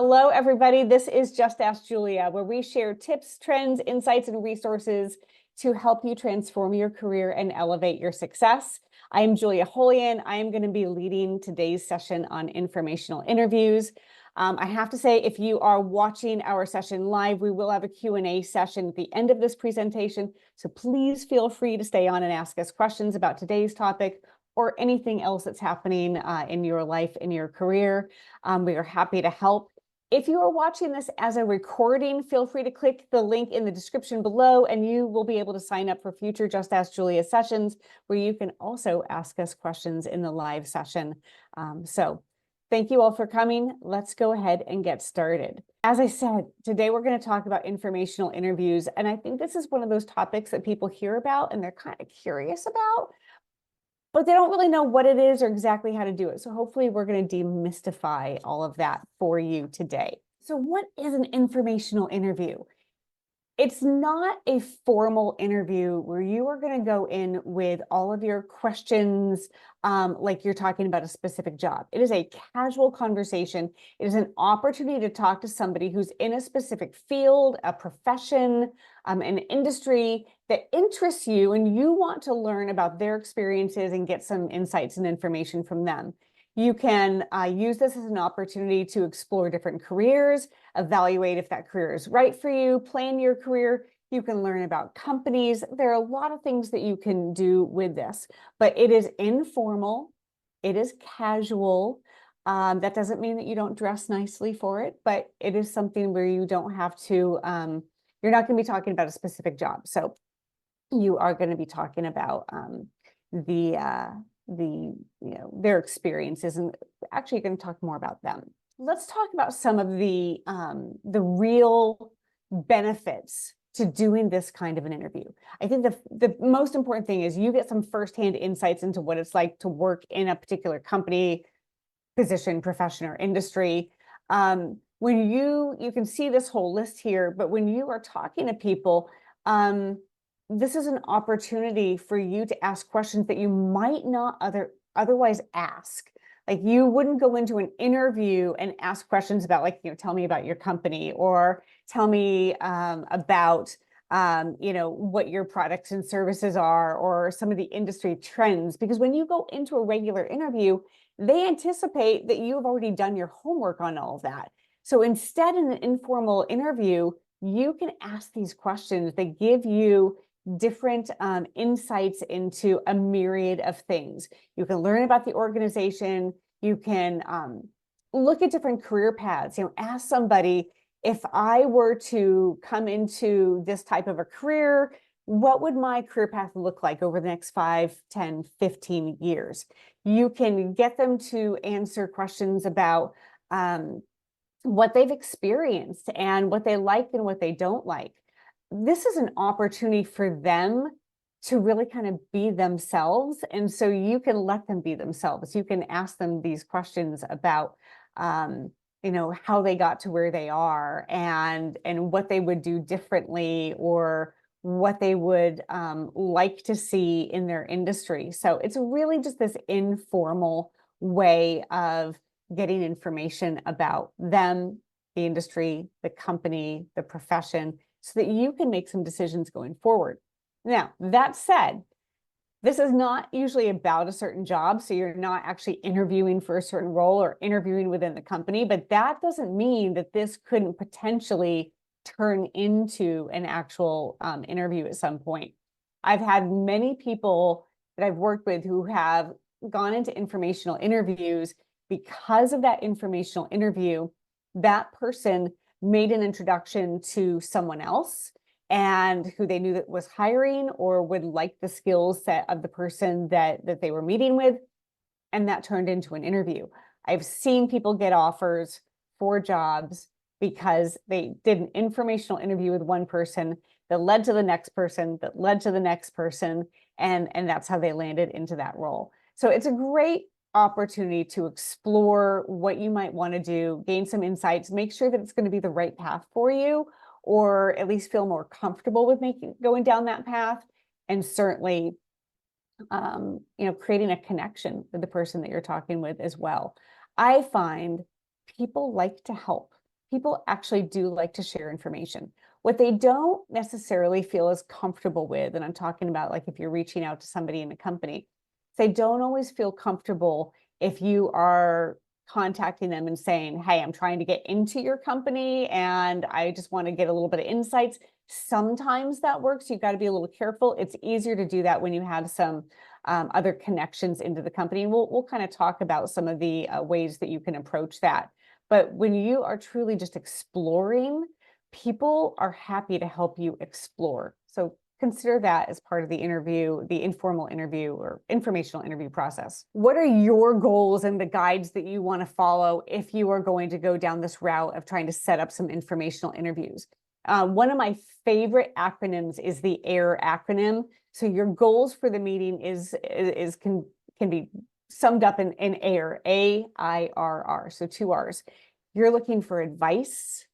Hello, everybody. This is Just Ask Julia, where we share tips, trends, insights, and resources to help you transform your career and elevate your success. I am Julia Holian. I am going to be leading today's session on informational interviews. I have to say, if you are watching our session live, we will have a Q&A session at the end of this presentation. So please feel free to stay on and ask us questions about today's topic or anything else that's happening in your life, in your career. We are happy to help. If you are watching this as a recording, feel free to click the link in the description below and you will be able to sign up for future Just Ask Julia sessions where you can also ask us questions in the live session. So thank you all for coming. Let's go ahead and get started. As I said, today we're going to talk about informational interviews. And I think this is one of those topics that people hear about and they're kind of curious about, but they don't really know what it is or exactly how to do it. So hopefully we're going to demystify all of that for you today. So what is an informational interview? It's not a formal interview where you are going to go in with all of your questions, like you're talking about a specific job. It is a casual conversation. It is an opportunity to talk to somebody who's in a specific field, a profession, an industry that interests you, and you want to learn about their experiences and get some insights and information from them. You can use this as an opportunity to explore different careers, evaluate if that career is right for you, plan your career. You can learn about companies. There are a lot of things that you can do with this, but it is informal. It is casual. That doesn't mean that you don't dress nicely for it, but it is something where you don't have to, you're not going to be talking about a specific job. So you are going to be talking about their experiences, and actually going to talk more about them. Let's talk about some of the real benefits to doing this kind of an interview. I think the most important thing is you get some firsthand insights into what it's like to work in a particular company, position, profession, or industry. When you can see this whole list here, but when you are talking to people, this is an opportunity for you to ask questions that you might not otherwise ask. Like you wouldn't go into an interview and ask questions about, like, tell me about your company, or tell me about, what your products and services are, or some of the industry trends. Because when you go into a regular interview, they anticipate that you have already done your homework on all of that. So instead, in an informal interview, you can ask these questions that give you different insights into a myriad of things. You can learn about the organization. You can look at different career paths. Ask somebody, if I were to come into this type of a career, what would my career path look like over the next 5, 10, 15 years? You can get them to answer questions about what they've experienced and what they like and what they don't like. This is an opportunity for them to really kind of be themselves. And so you can let them be themselves. You can ask them these questions about, how they got to where they are and what they would do differently, or what they would like to see in their industry. So it's really just this informal way of getting information about them, the industry, the company, the profession, so that you can make some decisions going forward. Now, that said, this is not usually about a certain job, so you're not actually interviewing for a certain role or interviewing within the company, but that doesn't mean that this couldn't potentially turn into an actual interview at some point. I've had many people that I've worked with who have gone into informational interviews because of that informational interview. That person made an introduction to someone else and who they knew that was hiring or would like the skill set of the person that they were meeting with, and that turned into an interview. I've seen people get offers for jobs because they did an informational interview with one person that led to the next person, that led to the next person, and that's how they landed into that role. So it's a great opportunity to explore what you might want to do, gain some insights, make sure that it's going to be the right path for you, or at least feel more comfortable with going down that path, and certainly creating a connection with the person that you're talking with as well. I find people like to help. people actually do like to share information. What they don't necessarily feel as comfortable with, and I'm talking about like if you're reaching out to somebody in a company, they don't always feel comfortable if you are contacting them and saying, hey, I'm trying to get into your company and I just want to get a little bit of insights. Sometimes that works. You've got to be a little careful. It's easier to do that when you have some other connections into the company. And we'll kind of talk about some of the ways that you can approach that. But when you are truly just exploring, people are happy to help you explore. So consider that as part of the interview, the informal interview or informational interview process. What are your goals and the guides that you want to follow if you are going to go down this route of trying to set up some informational interviews? One of my favorite acronyms is the AIR acronym. So your goals for the meeting can be summed up in AIR, AIRR, so 2 R's. You're looking for advice,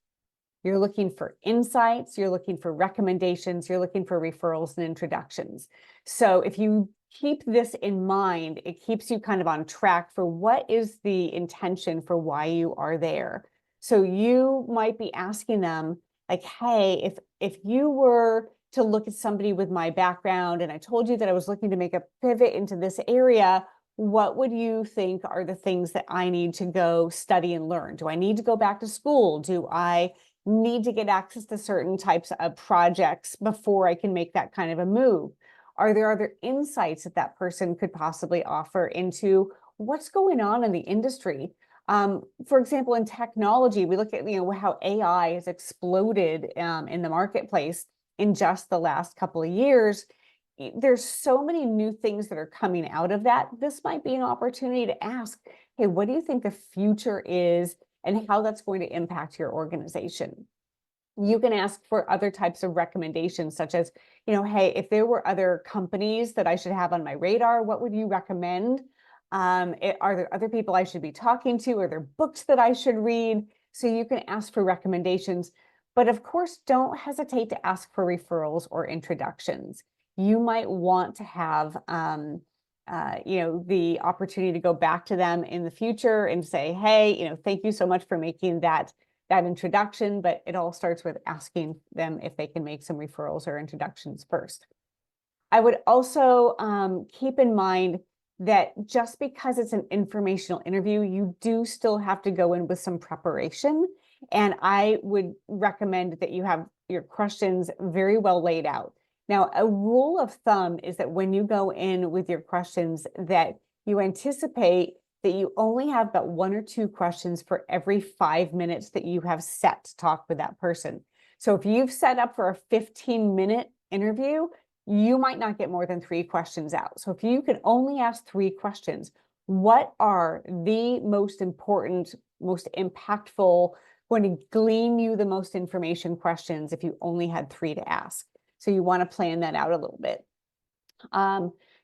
you're looking for insights, you're looking for recommendations, you're looking for referrals and introductions. So if you keep this in mind, it keeps you kind of on track for what is the intention for why you are there. So you might be asking them like, hey, if you were to look at somebody with my background and I told you that I was looking to make a pivot into this area, what would you think are the things that I need to go study and learn? Do I need to go back to school? Do I need to get access to certain types of projects before I can make that kind of a move? Are there other insights that that person could possibly offer into what's going on in the industry? For example, in technology, we look at how AI has exploded in the marketplace in just the last couple of years. There's so many new things that are coming out of that. This might be an opportunity to ask, hey, what do you think the future is and how that's going to impact your organization? You can ask for other types of recommendations, such as, hey, if there were other companies that I should have on my radar, what would you recommend? Are there other people I should be talking to? Are there books that I should read? So you can ask for recommendations. But of course, don't hesitate to ask for referrals or introductions. You might want to have the opportunity to go back to them in the future and say, hey, thank you so much for making that introduction, but it all starts with asking them if they can make some referrals or introductions first. I would also keep in mind that just because it's an informational interview, you do still have to go in with some preparation. And I would recommend that you have your questions very well laid out. Now, a rule of thumb is that when you go in with your questions, that you anticipate that you only have about 1 or 2 questions for every 5 minutes that you have set to talk with that person. So if you've set up for a 15-minute interview, you might not get more than 3 questions out. So if you can only ask 3 questions, what are the most important, most impactful, going to glean you the most information questions if you only had 3 to ask? So you want to plan that out a little bit.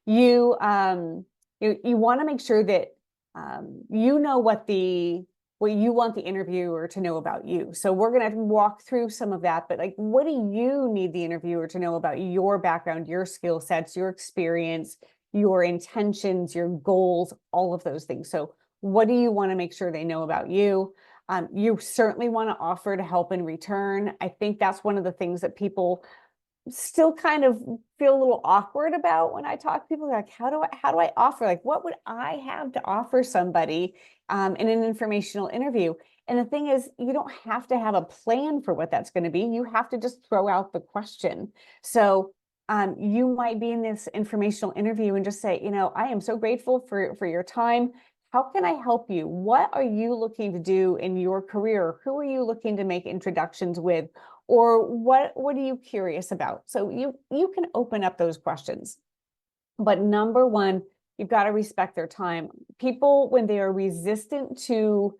You want to make sure that you know what you want the interviewer to know about you. So we're going to walk through some of that, but like, what do you need the interviewer to know about your background, your skill sets, your experience, your intentions, your goals, all of those things. So what do you want to make sure they know about you? You certainly want to offer to help in return. I think that's one of the things that people still kind of feel a little awkward about when I talk to people. Like, how do I offer? Like, what would I have to offer somebody in an informational interview? And the thing is, you don't have to have a plan for what that's going to be. You have to just throw out the question. So you might be in this informational interview and just say, I am so grateful for your time. How can I help you? What are you looking to do in your career? Who are you looking to make introductions with? Or what are you curious about? So you can open up those questions. But number one, you've got to respect their time. People, when they are resistant to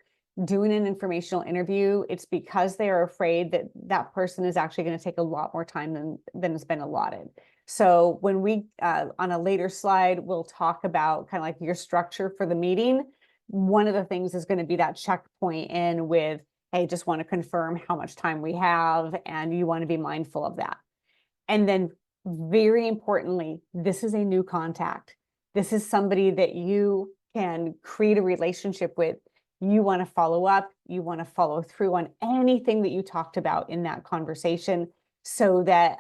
doing an informational interview, it's because they are afraid that that person is actually going to take a lot more time than has been allotted. So when we, on a later slide, we'll talk about kind of like your structure for the meeting. One of the things is going to be that checkpoint in with, hey, just want to confirm how much time we have, and you want to be mindful of that. And then very importantly, this is a new contact. This is somebody that you can create a relationship with. You want to follow up, you want to follow through on anything that you talked about in that conversation so that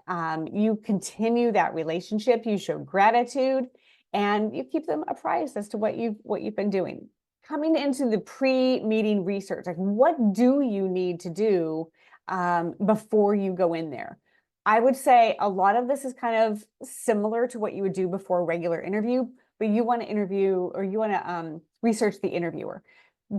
you continue that relationship, you show gratitude, and you keep them apprised as to what you've been doing. Coming into the pre-meeting research, like what do you need to do before you go in there? I would say a lot of this is kind of similar to what you would do before a regular interview, but you want to interview or you want to research the interviewer.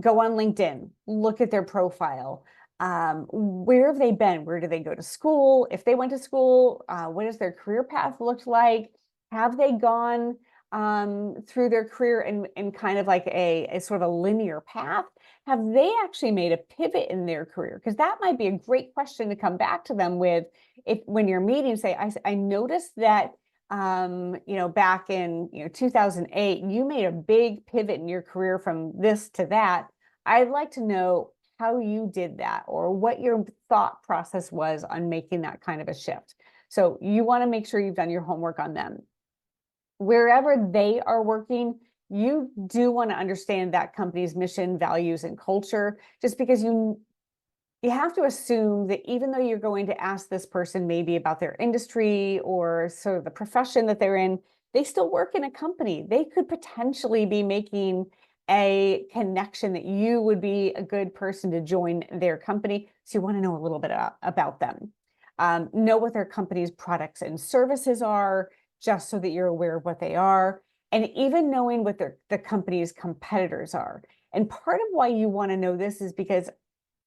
Go on LinkedIn, look at their profile. Where have they been? Where do they go to school? If they went to school, what does their career path look like? Have they gone through their career in kind of like a sort of a linear path? Have they actually made a pivot in their career? Because that might be a great question to come back to them with if when you're meeting, say, I noticed that back in 2008, you made a big pivot in your career from this to that. I'd like to know how you did that or what your thought process was on making that kind of a shift. So you want to make sure you've done your homework on them. Wherever they are working, you do want to understand that company's mission, values, and culture, just because you have to assume that even though you're going to ask this person maybe about their industry or sort of the profession that they're in, they still work in a company. They could potentially be making a connection that you would be a good person to join their company. So you want to know a little bit about them. Know what their company's products and services are, just so that you're aware of what they are, and even knowing what the company's competitors are. And part of why you want to know this is because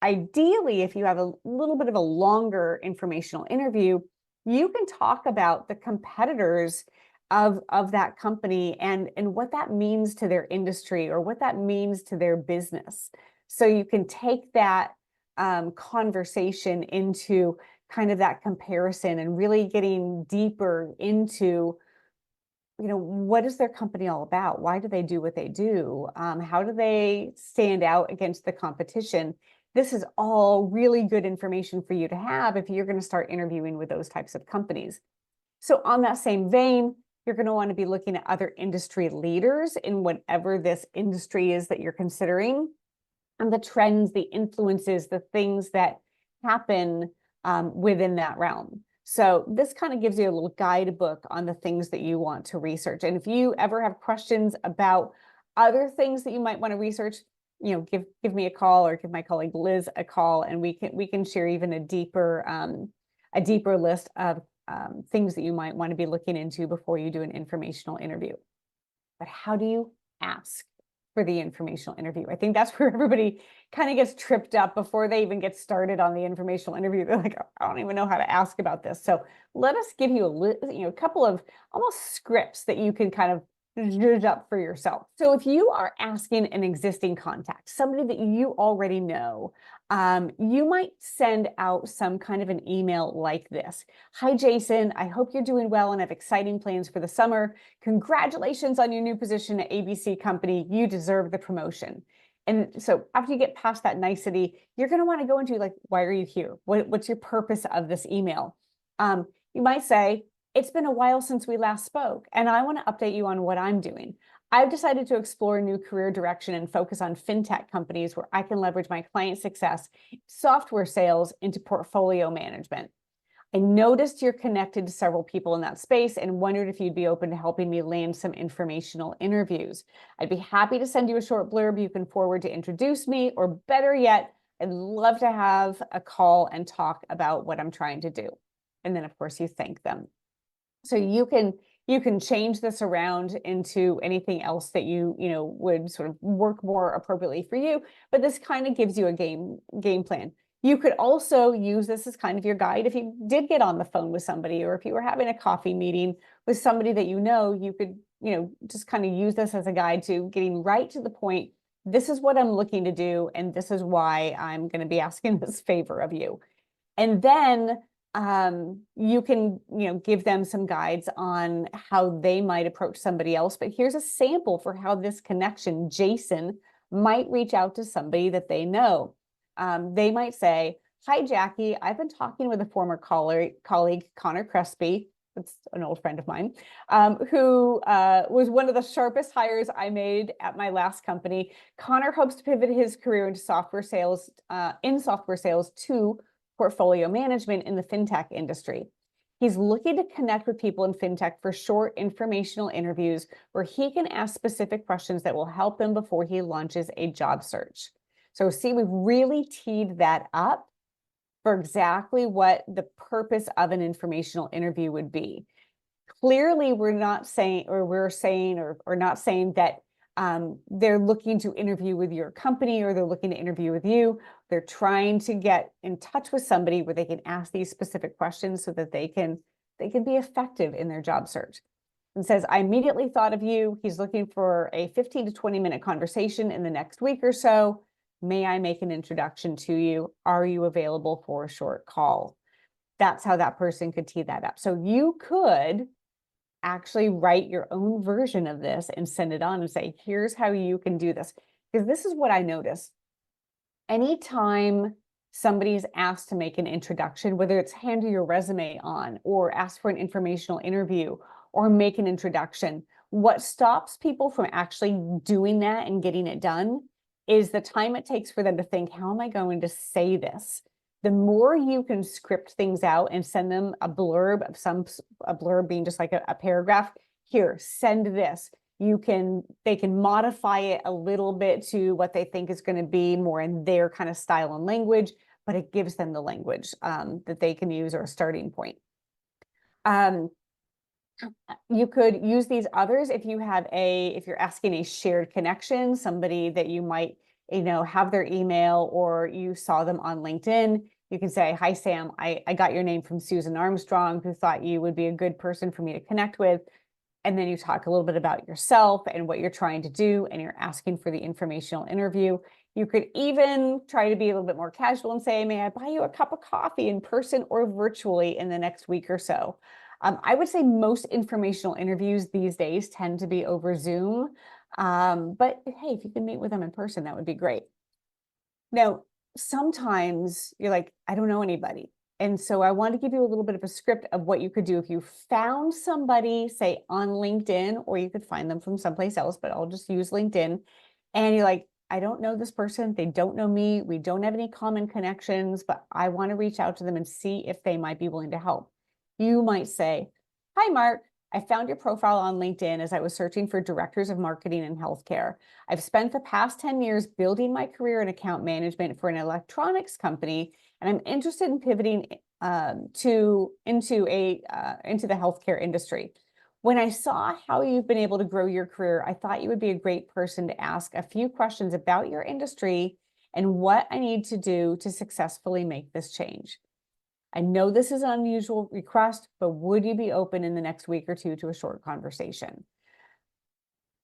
ideally, if you have a little bit of a longer informational interview, you can talk about the competitors of that company and what that means to their industry or what that means to their business. So you can take that conversation into kind of that comparison and really getting deeper into what is their company all about? Why do they do what they do? How do they stand out against the competition? This is all really good information for you to have if you're going to start interviewing with those types of companies. So on that same vein, you're going to want to be looking at other industry leaders in whatever this industry is that you're considering, and the trends, the influences, the things that happen within that realm. So this kind of gives you a little guidebook on the things that you want to research. And if you ever have questions about other things that you might want to research, give me a call or give my colleague Liz a call, and we can share even a deeper list of things that you might want to be looking into before you do an informational interview. But how do you ask for the informational interview? I think that's where everybody kind of gets tripped up before they even get started on the informational interview. They're like, I don't even know how to ask about this. So let us give you a couple of almost scripts that you can kind of zhuzh up for yourself. So if you are asking an existing contact, somebody that you already know, you might send out some kind of an email like this. Hi, Jason. I hope you're doing well and have exciting plans for the summer. Congratulations on your new position at ABC Company. You deserve the promotion. And so after you get past that nicety, you're going to want to go into like, why are you here? What's your purpose of this email? You might say, it's been a while since we last spoke, and I want to update you on what I'm doing. I've decided to explore a new career direction and focus on fintech companies where I can leverage my client success, software sales into portfolio management. I noticed you're connected to several people in that space and wondered if you'd be open to helping me land some informational interviews. I'd be happy to send you a short blurb you can forward to introduce me, or better yet, I'd love to have a call and talk about what I'm trying to do. And then, of course, you thank them. So you can change this around into anything else that you would sort of work more appropriately for you, but this kind of gives you a game plan. You could also use this as kind of your guide if you did get on the phone with somebody, or if you were having a coffee meeting with somebody that you could just kind of use this as a guide to getting right to the point. This is what I'm looking to do, and this is why I'm going to be asking this favor of you. And then you can give them some guides on how they might approach somebody else. But here's a sample for how this connection, Jason, might reach out to somebody that they know. They might say, hi, Jackie, I've been talking with a former colleague, Connor Crespi, It's an old friend of mine, who was one of the sharpest hires I made at my last company. Connor hopes to pivot his career into software sales, to portfolio management in the fintech industry. He's looking to connect with people in fintech for short informational interviews where he can ask specific questions that will help him before he launches a job search. So see, we've really teed that up for exactly what the purpose of an informational interview would be. Clearly, we're not saying, or not saying that they're looking to interview with your company or they're looking to interview with you. They're trying to get in touch with somebody where they can ask these specific questions so that they can be effective in their job search. It says, I immediately thought of you. He's looking for a 15 to 20-minute conversation in the next week or so. May I make an introduction to you? Are you available for a short call? That's how that person could tee that up. So you could actually write your own version of this and send it on and say, here's how you can do this. Because this is what I noticed. Anytime somebody's asked to make an introduction, whether it's hand your resume on or ask for an informational interview or make an introduction, what stops people from actually doing that and getting it done is the time it takes for them to think, how am I going to say this? The more you can script things out and send them a blurb of a blurb being just like a paragraph, here, send this. They can modify it a little bit to what they think is going to be more in their kind of style and language, but it gives them the language that they can use or a starting point. You could use these others if you're asking a shared connection, somebody that you might, have their email or you saw them on LinkedIn. You can say, hi, Sam, I got your name from Susan Armstrong, who thought you would be a good person for me to connect with. And then you talk a little bit about yourself and what you're trying to do, and you're asking for the informational interview. You could even try to be a little bit more casual and say, may I buy you a cup of coffee in person or virtually in the next week or so? I would say most informational interviews these days tend to be over Zoom. But hey, if you can meet with them in person, that would be great. Now, sometimes you're like, I don't know anybody. And so I want to give you a little bit of a script of what you could do if you found somebody, say on LinkedIn, or you could find them from someplace else, but I'll just use LinkedIn. And you're like, I don't know this person. They don't know me. We don't have any common connections, but I want to reach out to them and see if they might be willing to help. You might say, hi, Mark. I found your profile on LinkedIn as I was searching for directors of marketing and healthcare. I've spent the past 10 years building my career in account management for an electronics company, and I'm interested in pivoting into the healthcare industry. When I saw how you've been able to grow your career, I thought you would be a great person to ask a few questions about your industry and what I need to do to successfully make this change. I know this is an unusual request, but would you be open in the next week or two to a short conversation?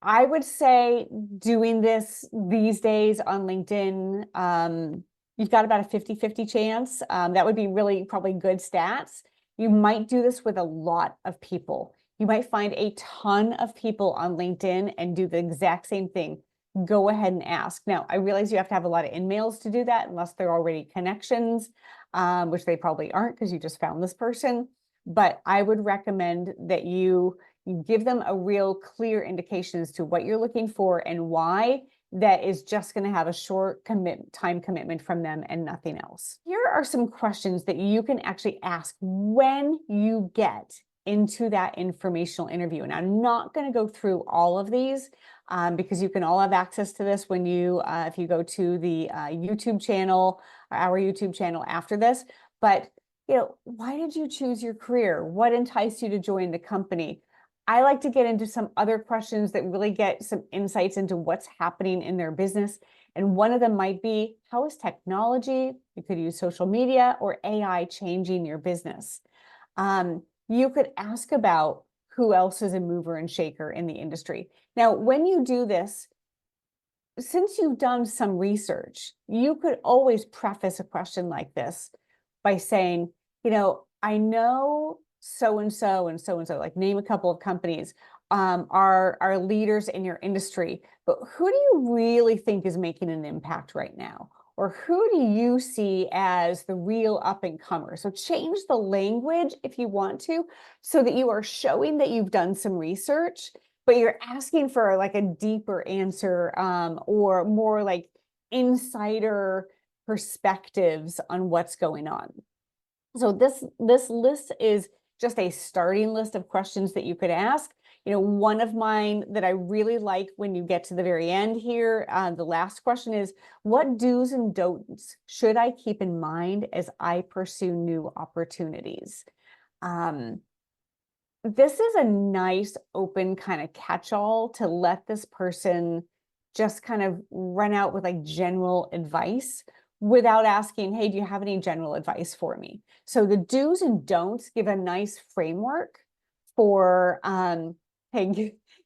I would say doing this these days on LinkedIn, you've got about a 50-50 chance. That would be really probably good stats. You might do this with a lot of people. You might find a ton of people on LinkedIn and do the exact same thing. Go ahead and ask. Now, I realize you have to have a lot of in-mails to do that unless they're already connections, which they probably aren't because you just found this person. But I would recommend that you give them a real clear indication as to what you're looking for and why. That is just going to have a short time commitment from them and nothing else. Here are some questions that you can actually ask when you get into that informational interview. And I'm not going to go through all of these because you can all have access to this when if you go to the YouTube channel, our YouTube channel after this. But, why did you choose your career? What enticed you to join the company? I like to get into some other questions that really get some insights into what's happening in their business. And one of them might be, how is technology, you could use social media or AI, changing your business? You could ask about who else is a mover and shaker in the industry. Now, when you do this, since you've done some research, you could always preface a question like this by saying, I know so-and-so and so-and-so, like name a couple of companies, are leaders in your industry, but who do you really think is making an impact right now? or who do you see as the real up and comer? So change the language if you want to, so that you are showing that you've done some research, but you're asking for like a deeper answer, or more like insider perspectives on what's going on. So this list is just a starting list of questions that you could ask. One of mine that I really like when you get to the very end here, the last question is, what do's and don'ts should I keep in mind as I pursue new opportunities? This is a nice open kind of catch-all to let this person just kind of run out with like general advice without asking, hey, do you have any general advice for me? So the do's and don'ts give a nice framework for, hey,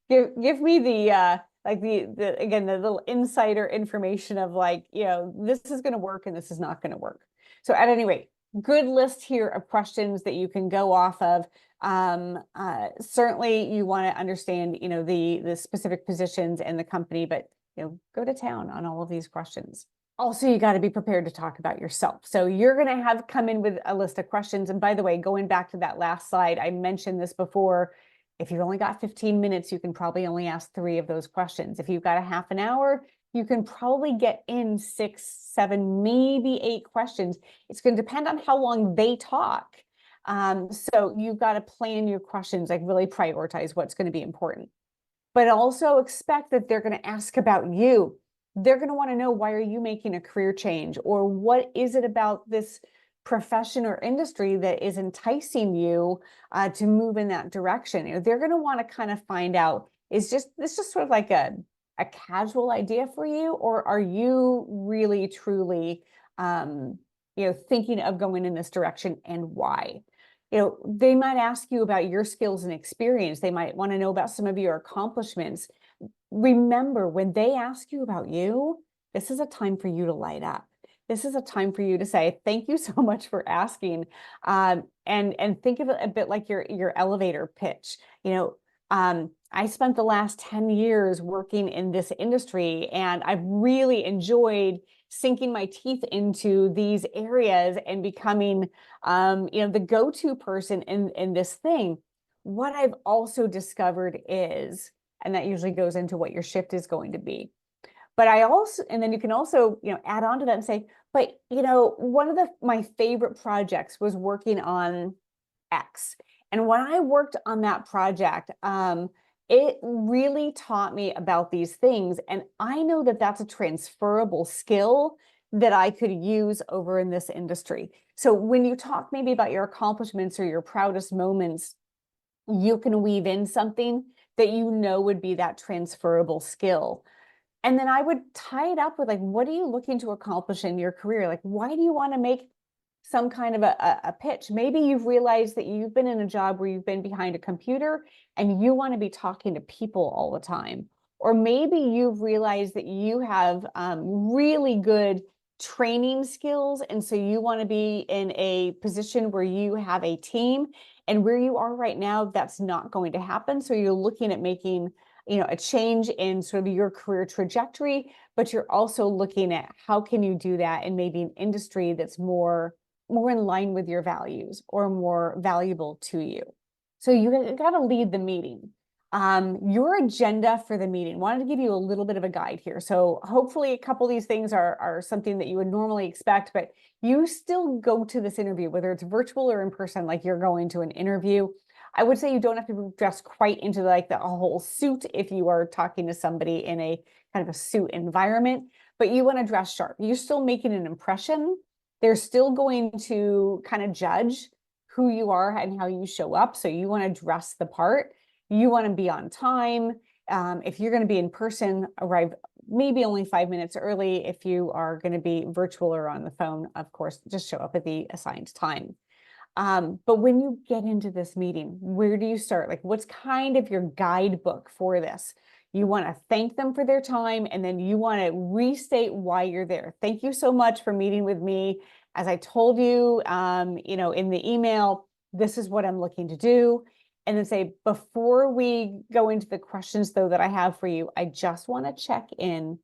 give me the like the again, the little insider information of like, this is going to work and this is not going to work. So at any rate, good list here of questions that you can go off of. Certainly you want to understand, the specific positions in the company, but go to town on all of these questions. Also, you got to be prepared to talk about yourself. So you're going to have come in with a list of questions. And by the way, going back to that last slide, I mentioned this before. If you've only got 15 minutes, you can probably only ask 3 of those questions. If you've got a half an hour, you can probably get in 6, 7, maybe 8 questions. It's going to depend on how long they talk. So you've got to plan your questions, like really prioritize what's going to be important. But also expect that they're going to ask about you. They're going to want to know, why are you making a career change? Or what is it about this profession or industry that is enticing you to move in that direction? They're going to want to kind of find out, is this just sort of like a casual idea for you? Or are you really, truly, thinking of going in this direction, and why? They might ask you about your skills and experience. They might want to know about some of your accomplishments. Remember, when they ask you about you, this is a time for you to light up. This is a time for you to say, thank you so much for asking. And think of it a bit like your elevator pitch. I spent the last 10 years working in this industry, and I've really enjoyed sinking my teeth into these areas and becoming, the go-to person in this thing. What I've also discovered is, and that usually goes into what your shift is going to be. But and then you can also, add on to that and say, but, one of my favorite projects was working on X. And when I worked on that project, it really taught me about these things. And I know that that's a transferable skill that I could use over in this industry. So when you talk maybe about your accomplishments or your proudest moments, you can weave in something that would be that transferable skill. And then I would tie it up with, like, what are you looking to accomplish in your career? Like, why do you want to make some kind of a pitch? Maybe you've realized that you've been in a job where you've been behind a computer and you want to be talking to people all the time. Or maybe you've realized that you have really good training skills, and so you want to be in a position where you have a team, and where you are right now, that's not going to happen. So you're looking at making a change in sort of your career trajectory, but you're also looking at how can you do that in maybe an industry that's more in line with your values or more valuable to you. So you got to lead the meeting. Your agenda for the meeting, wanted to give you a little bit of a guide here. So hopefully a couple of these things are something that you would normally expect, but you still go to this interview, whether it's virtual or in person, like you're going to an interview. I would say you don't have to dress quite into like the whole suit if you are talking to somebody in a kind of a suit environment, but you want to dress sharp. You're still making an impression. They're still going to kind of judge who you are and how you show up. So you want to dress the part. You want to be on time. If you're going to be in person, arrive maybe only 5 minutes early. If you are going to be virtual or on the phone, of course, just show up at the assigned time. But when you get into this meeting, where do you start? Like, what's kind of your guidebook for this? You want to thank them for their time, and then you want to restate why you're there. Thank you so much for meeting with me. As I told you, in the email, this is what I'm looking to do. And then say, before we go into the questions, though, that I have for you, I just want to check in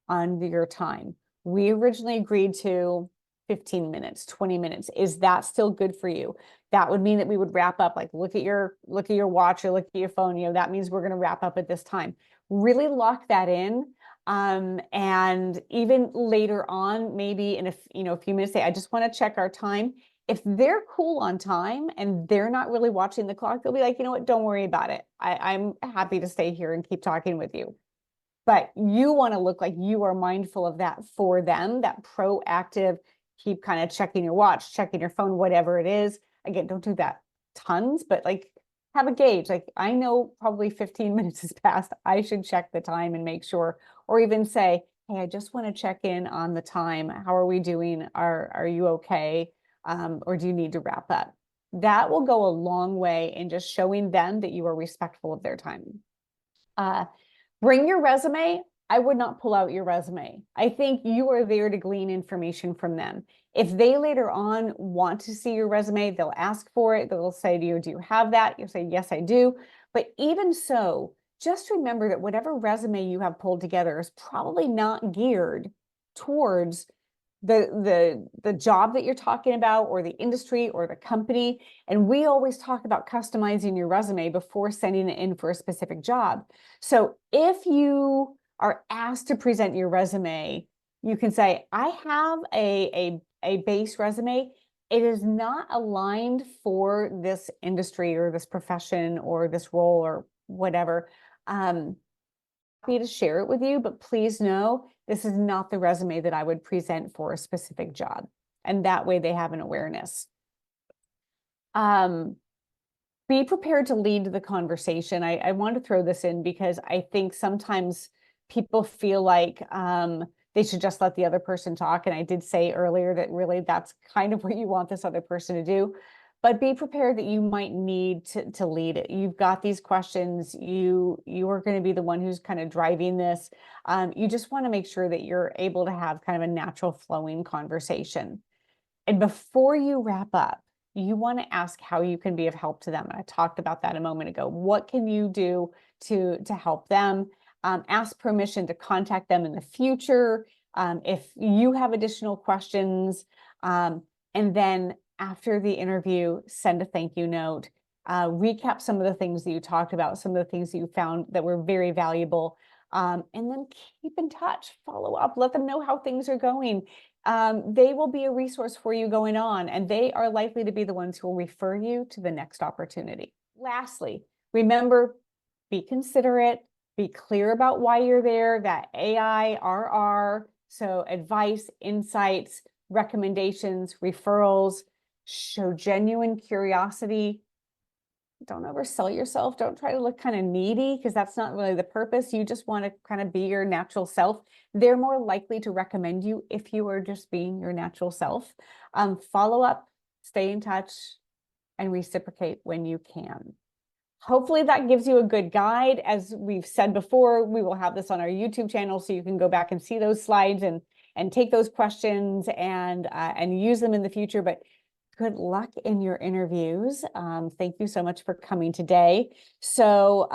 on your time. We originally agreed to 15 minutes, 20 minutes. Is that still good for you? That would mean that we would wrap up, like look at your watch or look at your phone, that means we're going to wrap up at this time. Really lock that in. And even later on, maybe in a few minutes, say, I just want to check our time. If they're cool on time and they're not really watching the clock, they'll be like, you know what, don't worry about it. I'm happy to stay here and keep talking with you. But you want to look like you are mindful of that for them, that proactive, keep kind of checking your watch, checking your phone, whatever it is. Again, don't do that tons, but like have a gauge. Like I know probably 15 minutes has passed. I should check the time and make sure, or even say, hey, I just want to check in on the time. How are we doing? Are you okay? Or do you need to wrap up? That will go a long way in just showing them that you are respectful of their time. Bring your resume. I would not pull out your resume. I think you are there to glean information from them. If they later on want to see your resume, they'll ask for it. They'll say to you, do you have that? You'll say, yes, I do. But even so, just remember that whatever resume you have pulled together is probably not geared towards the job that you're talking about or the industry or the company. And we always talk about customizing your resume before sending it in for a specific job. So if you are asked to present your resume, you can say, I have a base resume. It is not aligned for this industry or this profession or this role or whatever. Happy to share it with you, but please know this is not the resume that I would present for a specific job. And that way they have an awareness. Be prepared to lead the conversation. I want to throw this in because I think sometimes people feel like they should just let the other person talk. And I did say earlier that really that's kind of what you want this other person to do. But be prepared that you might need to lead it. You've got these questions. You are going to be the one who's kind of driving this. You just want to make sure that you're able to have kind of a natural flowing conversation. And before you wrap up, you want to ask how you can be of help to them. And I talked about that a moment ago. What can you do to help them? Ask permission to contact them in the future if you have additional questions. And then after the interview, send a thank you note. Recap some of the things that you talked about, some of the things that you found that were very valuable. And then keep in touch, follow up, let them know how things are going. They will be a resource for you going on, and they are likely to be the ones who will refer you to the next opportunity. Lastly, remember, be considerate, be clear about why you're there, that AIRR, so advice, insights, recommendations, referrals, show genuine curiosity. Don't oversell yourself. Don't try to look kind of needy because that's not really the purpose. You just want to kind of be your natural self. They're more likely to recommend you if you are just being your natural self. Follow up, stay in touch, and reciprocate when you can. Hopefully that gives you a good guide. As we've said before, we will have this on our YouTube channel so you can go back and see those slides and take those questions and use them in the future. But good luck in your interviews. Thank you so much for coming today. So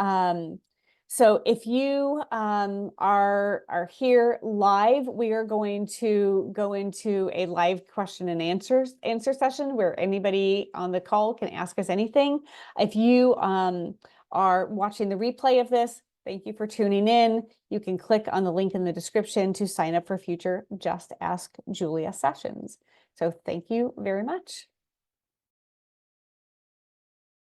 if you are here live, we are going to go into a live question and answer session where anybody on the call can ask us anything. If you are watching the replay of this, thank you for tuning in. You can click on the link in the description to sign up for future Just Ask Julia sessions. So thank you very much.